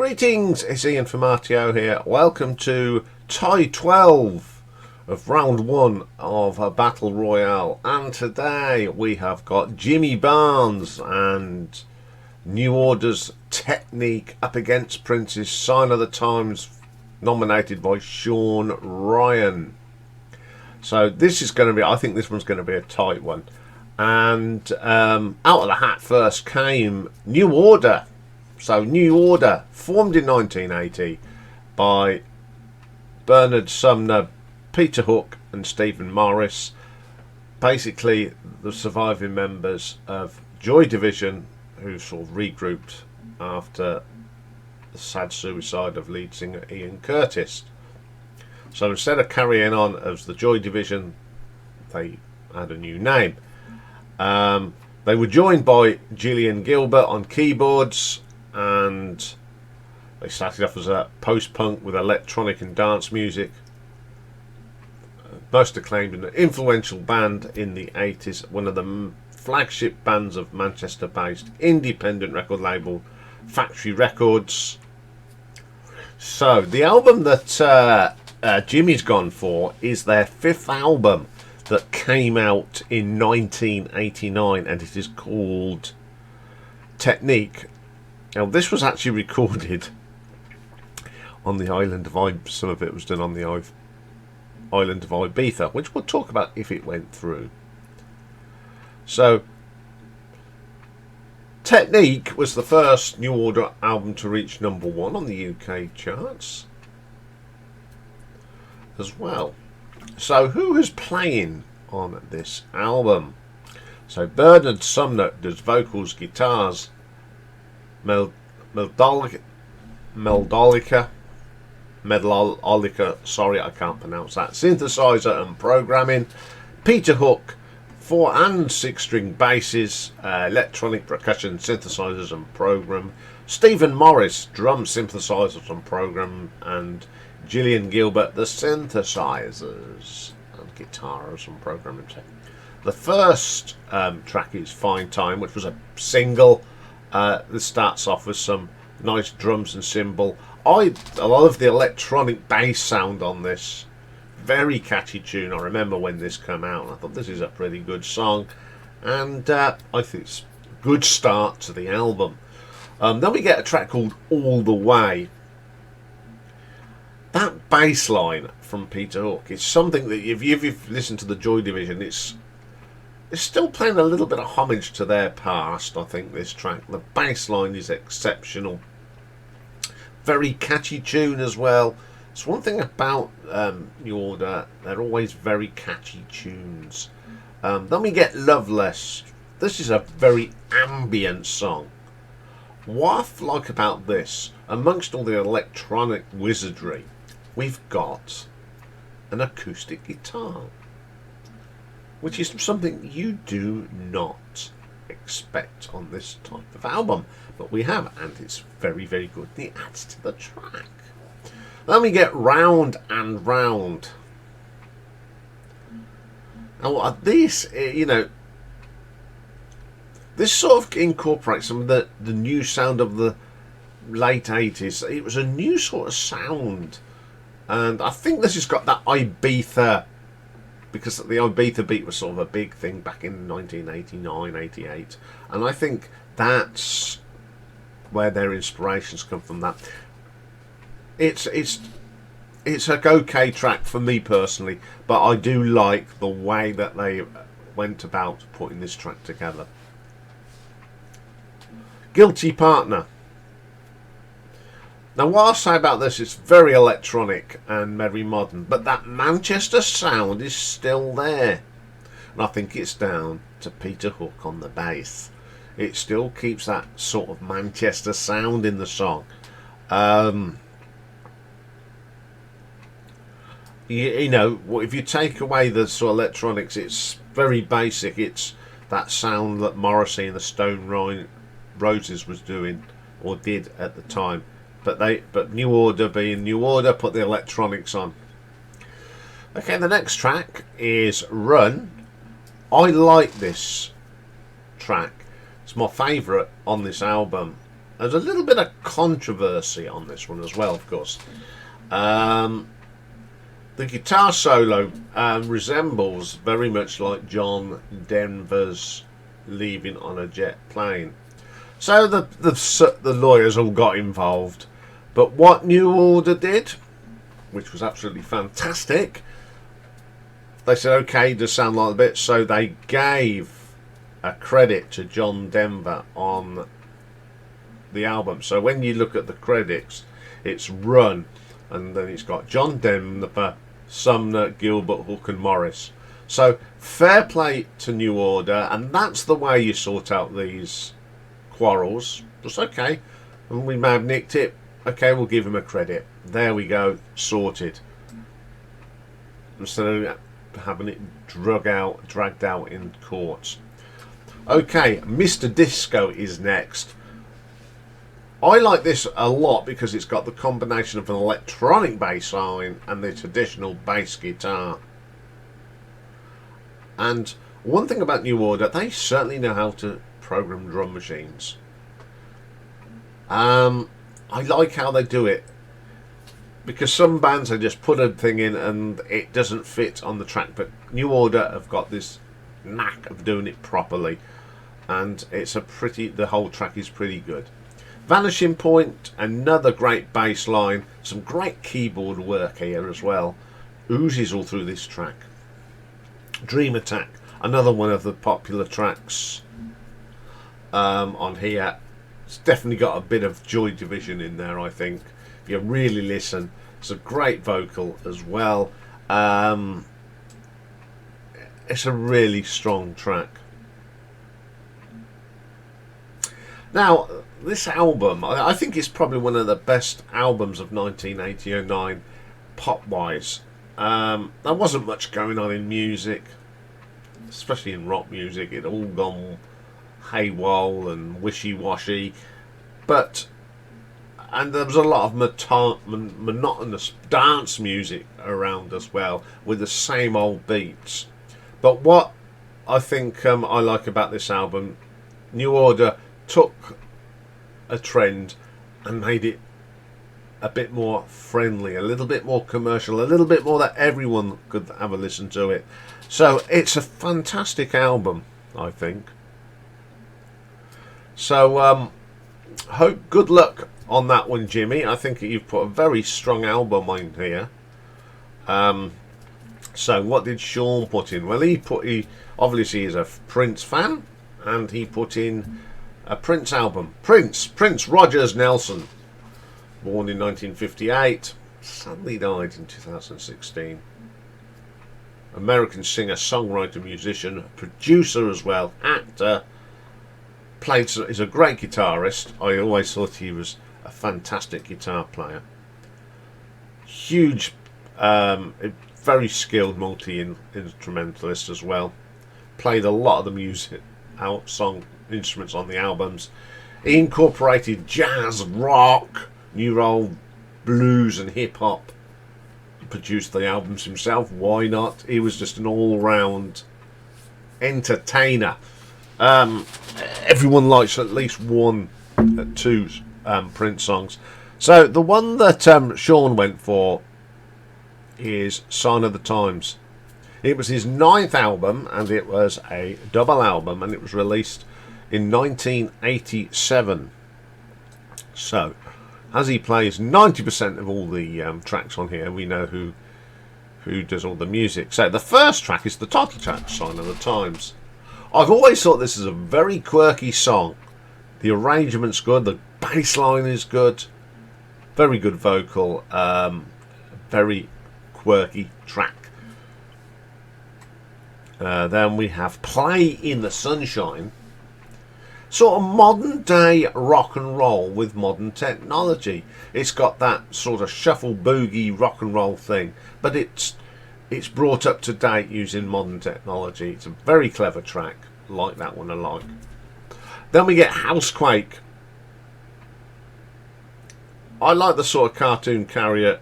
Greetings, it's Ian from RTO here. Welcome to tie 12 of round 1 of a Battle Royale. And today we have got Jimmy Barnes and New Order's Technique up against Prince's Sign of the Times, nominated by Sean Ryan. So this is going to be, I think this one's going to be a tight one. And out of the hat first came New Order. So New Order, formed in 1980 by Bernard Sumner, Peter Hook and Stephen Morris. Basically the surviving members of Joy Division, who sort of regrouped after the sad suicide of lead singer Ian Curtis. So instead of carrying on as the Joy Division, they had a new name. They were joined by Gillian Gilbert on keyboards, and they started off as a post-punk with electronic and dance music. Most acclaimed and influential band in the 80s, one of the flagship bands of Manchester-based independent record label Factory Records. So the album that Jimmy's gone for is their 5th album that came out in 1989, and it is called Technique. Now this was actually recorded on the island of Ibiza. Some of it was done on the island of Ibiza, which we'll talk about if it went through. So Technique was the first New Order album to reach #1 on the UK charts as well. So who is playing on this album? So Bernard Sumner does vocals, guitars, melodica, sorry I can't pronounce that, synthesizer and programming. Peter Hook, 4 and 6 string basses, electronic percussion, synthesizers and program. Stephen Morris, drum, synthesizers and program, and Gillian Gilbert, the synthesizers and guitars and programming. The first track is Fine Time, which was a single. This starts off with some nice drums and cymbal. I love the electronic bass sound on this. Very catchy tune. I remember when this came out and I thought this is a pretty good song, and I think it's a good start to the album. Then we get a track called All the Way. That bass line from Peter Hook is something that if you've listened to the Joy Division, it's still paying a little bit of homage to their past. I think this track, the bass line is exceptional. Very catchy tune as well. It's one thing about New Order, they're always very catchy tunes. Then we get Loveless. This is a very ambient song. What I like about this, amongst all the electronic wizardry, we've got an acoustic guitar, which is something you do not expect on this type of album, but we have, and it's very, very good. It adds to the track. Then we get Round and Round. Now this, this sort of incorporates some of the new sound of the late 80s. It was a new sort of sound, and I think this has got that Ibiza, because the Ibiza beat was sort of a big thing back in 1989, 88, and I think that's where their inspirations come from. That it's a okay track for me personally, but I do like the way that they went about putting this track together. Guilty Partner. Now what I'll say about this, it's very electronic and very modern, but that Manchester sound is still there. And I think it's down to Peter Hook on the bass. It still keeps that sort of Manchester sound in the song. If you take away the sort of electronics, it's very basic. It's that sound that Morrissey and the Stone Roses was doing, or did at the time. But New Order, being New Order, put the electronics on. Okay, the next track is Run. I like this track. It's my favourite on this album. There's a little bit of controversy on this one as well, of course. The guitar solo resembles very much like John Denver's Leaving on a Jet Plane. So the lawyers all got involved. But what New Order did, which was absolutely fantastic, they said, okay, does sound like a bit, so they gave a credit to John Denver on the album. So when you look at the credits, it's Run, and then it's got John Denver, Sumner, Gilbert, Hook and Morris. So fair play to New Order, and that's the way you sort out these quarrels. Just okay, and we may have nicked it, okay, we'll give him a credit. There we go, sorted. Instead of having it dragged out in courts. Okay, Mr. Disco is next. I like this a lot because it's got the combination of an electronic bass line and the traditional bass guitar. And one thing about New Order, they certainly know how to program drum machines. I like how they do it, because some bands, they just put a thing in and it doesn't fit on the track, but New Order have got this knack of doing it properly, and it's the whole track is pretty good. Vanishing Point, another great bass line, some great keyboard work here as well, oozes all through this track. Dream Attack, another one of the popular tracks on here. It's definitely got a bit of Joy Division in there, I think. If you really listen, it's a great vocal as well. It's a really strong track. Now, this album, I think it's probably one of the best albums of 1989, pop-wise. There wasn't much going on in music, especially in rock music. It all gone haywire and wishy-washy. And there was a lot of monotonous dance music around as well, with the same old beats. But what I think I like about this album, New Order took a trend and made it a bit more friendly, a little bit more commercial, a little bit more that everyone could have a listen to it. So it's a fantastic album, I think. So good luck on that one, Jimmy. I think you've put a very strong album on here. So what did Sean put in? Well, he obviously is a Prince fan, and he put in a Prince album. Prince Rogers Nelson, born in 1958, sadly died in 2016. American singer, songwriter, musician, producer as well, actor. Is a great guitarist. I always thought he was a fantastic guitar player. Huge, very skilled multi-instrumentalist as well. Played a lot of the music, song instruments on the albums. He incorporated jazz, rock, new roll, blues and hip-hop. Produced the albums himself. Why not? He was just an all-round entertainer. Everyone likes at least one, two Prince songs. So the one that Sean went for is Sign of the Times. It was his 9th album, and it was a double album, and it was released in 1987. So, as he plays 90% of all the tracks on here, we know who does all the music. So the first track is the title track, Sign of the Times. I've always thought this is a very quirky song. The arrangement's good, the bass line is good, very good vocal, very quirky track. Then we have Play in the Sunshine. Sort of modern day rock and roll with modern technology. It's got that sort of shuffle boogie rock and roll thing, but it's brought up to date using modern technology. It's a very clever track. Like that one a lot. Then we get Housequake. I like the sort of cartoon character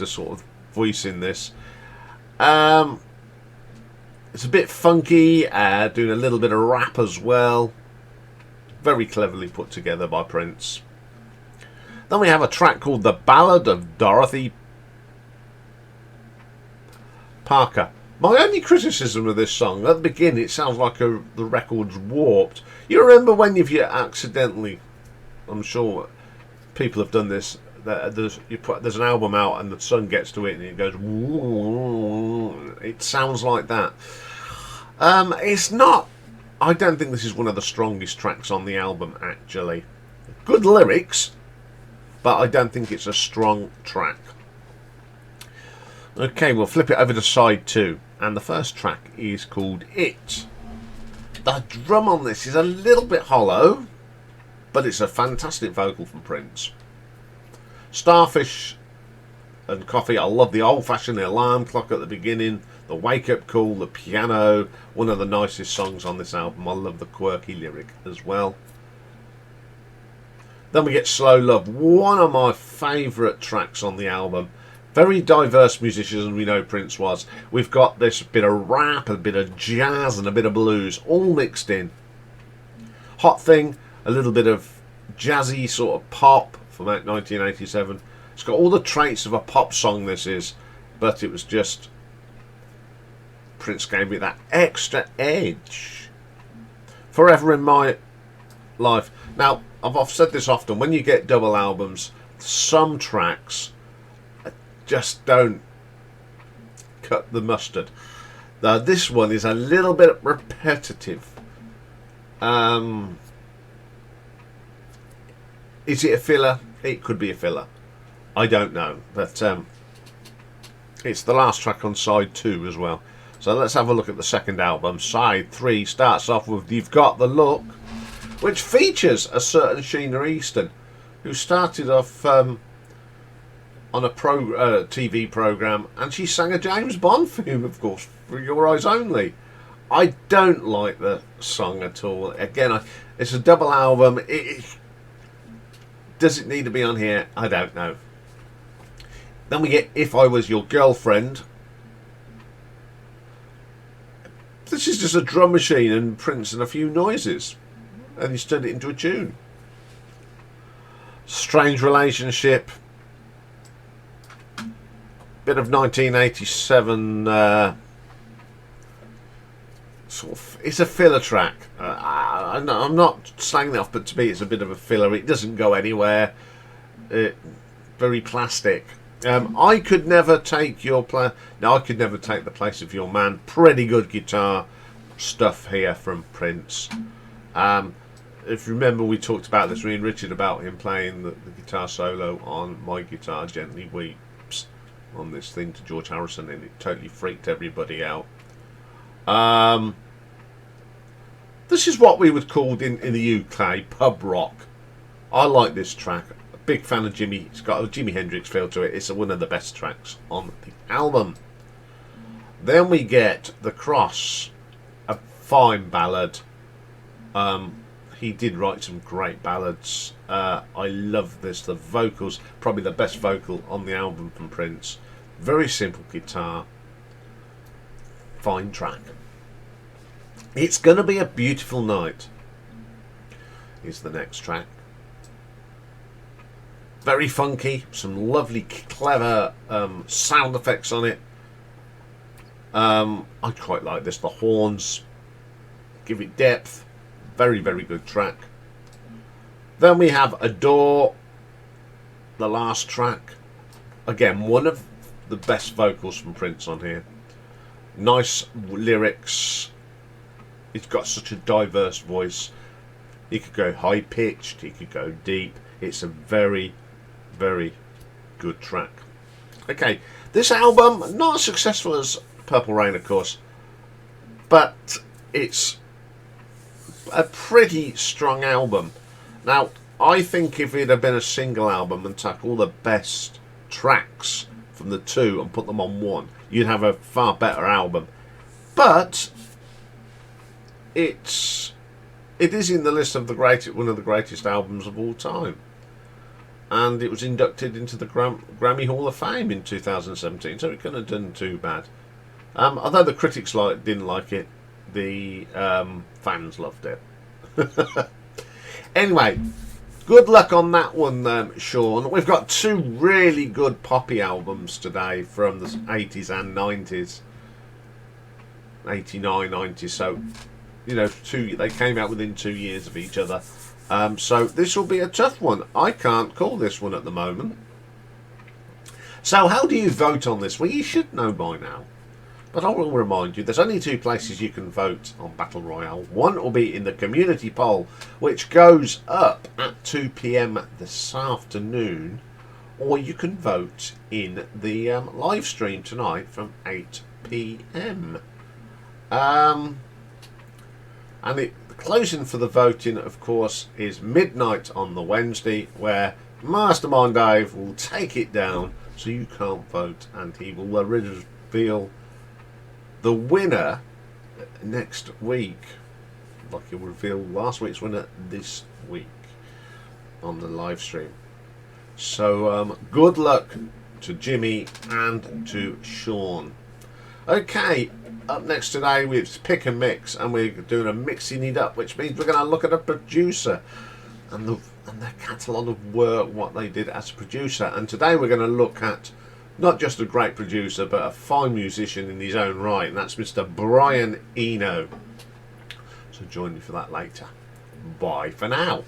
sort of voice in this. It's a bit funky, doing a little bit of rap as well. Very cleverly put together by Prince. Then we have a track called The Ballad of Dorothy Parker. My only criticism of this song, at the beginning it sounds like the record's warped. You remember when you've accidentally, I'm sure people have done this, there's an album out and the sun gets to it and it goes, it sounds like that. It's not, I don't think this is one of the strongest tracks on the album actually. Good lyrics, but I don't think it's a strong track. Okay, we'll flip it over to side 2, and the first track is called It. The drum on this is a little bit hollow, but it's a fantastic vocal from Prince. Starfish and Coffee, I love the old-fashioned alarm clock at the beginning, the wake-up call, the piano, one of the nicest songs on this album. I love the quirky lyric as well. Then we get Slow Love, one of my favourite tracks on the album. Very diverse musicians, we know Prince was. We've got this bit of rap, a bit of jazz and a bit of blues, all mixed in. Hot Thing, a little bit of jazzy sort of pop from 1987. It's got all the traits of a pop song, this is, but it was just Prince gave me that extra edge. Forever in My Life. Now, I've said this often, when you get double albums, some tracks just don't cut the mustard. Now, this one is a little bit repetitive. Is it a filler? It could be a filler. I don't know. But it's the last track on side 2 as well. So let's have a look at the second album. Side 3 starts off with You've Got the Look, which features a certain Sheena Easton, who started off on a TV programme, and she sang a James Bond theme, of course, For Your Eyes Only. I don't like the song at all. Again, it's a double album. Does it need to be on here? I don't know. Then we get If I Was Your Girlfriend. This is just a drum machine and Prince and a few noises, and he's turned it into a tune. Strange Relationship. Bit of 1987 sort of, it's a filler track. I'm not slanging it off, but to me it's a bit of a filler. It doesn't go anywhere. Very plastic. I Could Never Take Your place. No, I Could Never Take the Place of Your Man. Pretty good guitar stuff here from Prince. If you remember, we talked about this, me and Richard, about him playing the guitar solo on My Guitar Gently Weeps on this thing to George Harrison, and it totally freaked everybody out. This is what we would call in the UK pub rock. I like this track. A big fan of Jimmy. It's got a Jimi Hendrix feel to it. It's one of the best tracks on the album. Then we get The Cross, a fine ballad. He did write some great ballads. I love this. The vocals, probably the best vocal on the album from Prince. Very simple guitar. Fine track. It's Gonna Be a Beautiful Night is the next track. Very funky. Some lovely, clever sound effects on it. I quite like this. The horns give it depth. Very, very good track. Then we have Adore, the last track. Again, one of the best vocals from Prince on here. Nice lyrics. He's got such a diverse voice. He could go high pitched, he could go deep. It's a very, very good track. Okay, this album, not as successful as Purple Rain, of course, but it's a pretty strong album. Now, I think if it had been a single album and took all the best tracks from the two and put them on one, you'd have a far better album. But it is in the list of one of the greatest albums of all time, and it was inducted into the Grammy Hall of Fame in 2017, so it couldn't have done too bad. Although the critics didn't like it, the fans loved it. Anyway, good luck on that one, Sean. We've got two really good poppy albums today from the 80s and 90s. 89, 90, so, you know, they came out within 2 years of each other. So this will be a tough one. I can't call this one at the moment. So how do you vote on this? Well, you should know by now. But I will remind you, there's only two places you can vote on Battle Royale. One will be in the community poll, which goes up at 2 PM this afternoon. Or you can vote in the live stream tonight from 8 PM. And the closing for the voting, of course, is midnight on the Wednesday, where Mastermind Dave will take it down so you can't vote, and he will reveal the winner next week, like he revealed last week's winner this week on the live stream. So good luck to Jimmy and to Sean. Okay, up next today we've pick and mix, and we're doing a mixing it up, which means we're going to look at a producer and their catalogue of work, what they did as a producer. And today we're going to look at not just a great producer, but a fine musician in his own right, and that's Mr. Brian Eno. So join me for that later. Bye for now.